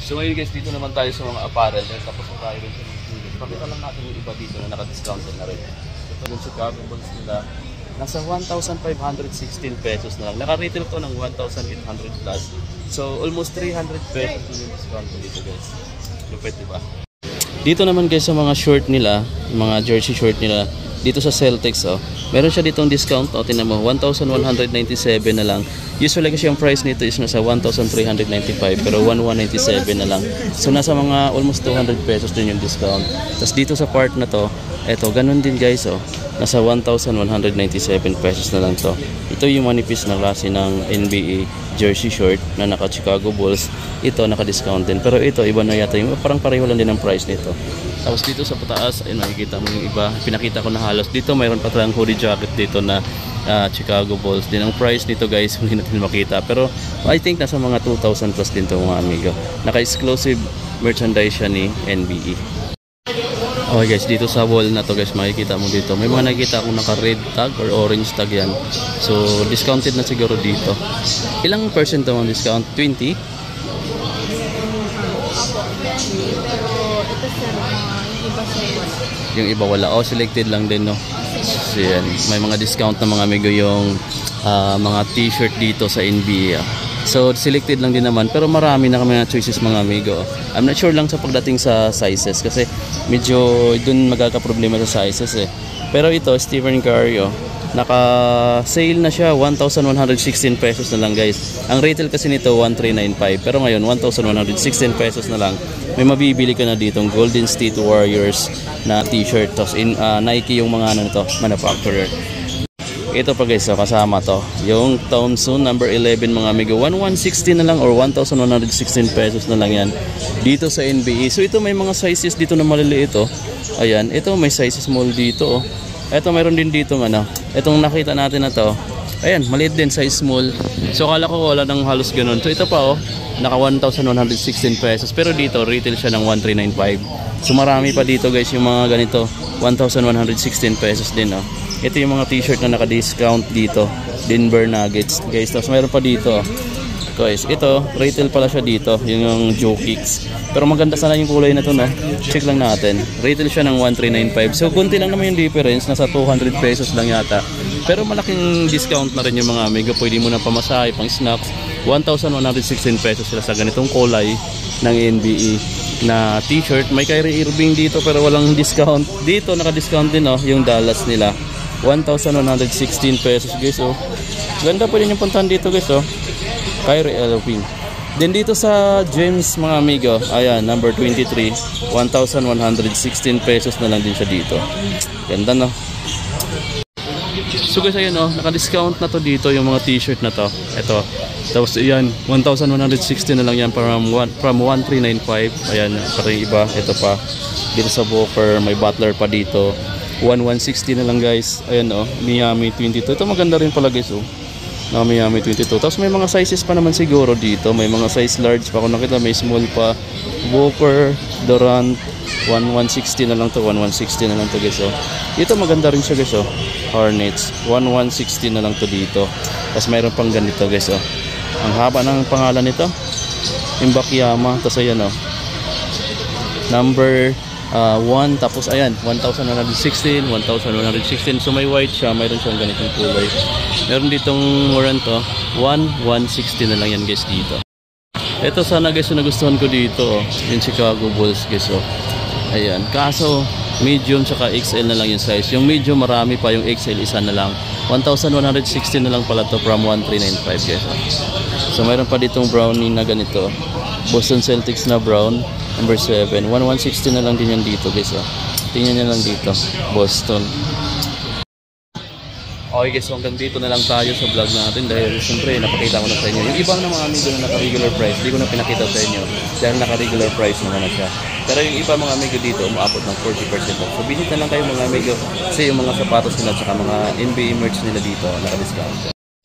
So ngayon guys, dito naman tayo sa mga apparel. Tapos na tayo rin sa mga shoes. Pakita lang natin yung iba dito na naka-discounted na rin. Ito yung Chicago Bulls nila. Nasa 1,516 pesos na lang. Naka-retail to ng 1,800 plus. So almost 300 pesos yung discount dito guys. Lupit diba? Dito naman guys sa mga short nila, mga jersey short nila, dito sa Celtics meron siya ditong discount tingnan mo, 1,197 na lang. Usually kasi yung price nito is nasa 1,395 pero 1,197 na lang. So nasa mga almost 200 pesos din yung discount. Tapos dito sa part na to, eto ganun din guys nasa 1,197 pesos na lang to. Ito yung manipis na klase ng NBA jersey short na naka Chicago Bulls. Ito naka-discount din. Pero ito iba na yata yung parang pareho lang din ang price nito. Tapos dito sa pataas ay makikita mo yung iba. Pinakita ko na halos. Dito mayroon pa tayong hoodie jacket dito na Chicago Bulls din. Ang price nito guys hindi natin makita. Pero I think nasa mga 2,000 plus din to mga amigo. Naka-exclusive merchandise siya ni NBA. Okay guys, dito sa wall na to guys, makikita mo dito. May mga nakikita akong naka-red tag or orange tag yan. So, discounted na siguro dito. Ilang percent ang discount? 20? Pero ito sir, yung iba sir wala. Yung iba wala. Oh, selected lang din no. So, yan. May mga discount na mga amigo yung mga t-shirt dito sa NBA. So, selected lang din naman. Pero marami na kami na choices mga amigo. I'm not sure lang sa pagdating sa sizes. Kasi medyo dun magkakaproblema sa sizes Pero ito, Stephen Curry naka-sale na siya. 1,116 pesos na lang guys. Ang retail kasi nito, 1,395. Pero ngayon, 1,116 pesos na lang. May mabibili ka na ditong Golden State Warriors na t-shirt. Tapos Nike yung mga nito, manufacturer. Ito pa guys, kasama to yung Thompson number 11 mga amigo, 1,160 na lang or 1,116 pesos na lang yan dito sa NBA. So ito may mga sizes dito na maliliit ayan, ito may size small dito ito mayroon din dito itong nakita natin na to, ayan, maliit din, size small. So kala ko wala nang halos ganun. So ito pa naka 1,116 pesos pero dito retail siya ng 1,395. So marami pa dito guys yung mga ganito, 1,116 pesos din Ito yung mga t-shirt na naka-discount dito, Denver Nuggets guys. Tapos mayroon pa dito guys, ito retail pala siya dito, yung Joe Kicks. Pero maganda sana yung kulay na to check lang natin, retail siya ng 1,395. So kunti lang naman yung difference, nasa 200 pesos lang yata. Pero malaking discount na rin yung mga amigo. Pwede mo na pamasahe, pang snacks. 1,116 pesos sila sa ganitong kulay ng NBA na t-shirt. May Kyrie Irving dito pero walang discount. Dito naka-discount din yung Dallas nila, 1,116 pesos guys Ganda pa rin yung puntahan dito guys Kyrie Irving. Then dito sa James mga amigo, ayan, number 23, 1,116 pesos na lang din siya dito. Ganda So guys, ayan naka-discount na to dito yung mga t-shirt na to. Ito. Tapos ayan, 1,160 na lang yan from 1,395. Ayan, para yung iba. Ito pa. Dito sa Booker, may Butler pa dito. 1,160 na lang guys. Ayan Miami 22. Ito maganda rin pala guys na Miami 22. Tapos may mga sizes pa naman siguro dito. May mga size large pa ako nakita. May small pa. Booker, Durant, 1,160 na lang to. 1,160 na lang to guys Ito maganda rin siya guys Hornets, 1,160 na lang to dito. Tapos mayroon pang ganito guys Ang haba ng pangalan nito, Imbakiyama. Tapos ayan number 1, tapos ayan 1,116, 1,116. So may white siya, mayroon siyang ganitong kulay. Meron ditong orange 1,160 na lang yan guys dito. Ito sana guys yung nagustuhan ko dito yung Chicago Bulls guys ayan, kaso medium tsaka XL na lang yung size. Yung medium marami pa, yung XL isa na lang. 1,116 na lang pala to from 1,395 guys So mayroon pa ditong brownie na ganito, Boston Celtics na brown, number 7, 1,160 na lang din yan dito guys Tingnan nyo lang dito, Boston. Okay guys, so hanggang dito na lang tayo sa vlog natin dahil siyempre napakita ko na sa inyo yung ibang na mga amigo na naka-regular price. Hindi ko na pinakita sa inyo dahil naka-regular price naman na siya. Pero yung iba mga amigo dito umaabot ng 40% off. So visit na lang kayo mga amigo kasi yung mga sapatos nila at saka mga NBA merch nila dito naka-discount.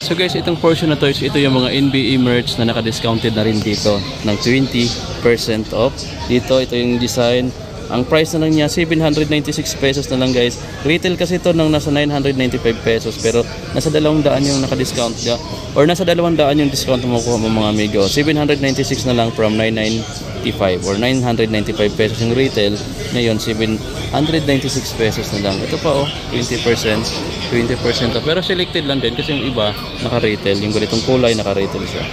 So guys, itong portion na to is ito yung mga NBA merch na naka-discounted na rin dito ng 20% off. Dito ito yung design Ang price na lang niya 796 pesos na lang guys. Retail kasi ito nang nasa 995 pesos pero nasa 200 yung naka-discount niya or nasa 200 yung discount mo makukuha mo mga amigo. 796 na lang from 995 or 995 pesos yung retail. Ngayon 796 pesos na lang. Ito pa oh, 20% to. Pero selected lang din kasi yung iba naka-retail, yung ganitong kulay naka-retail siya.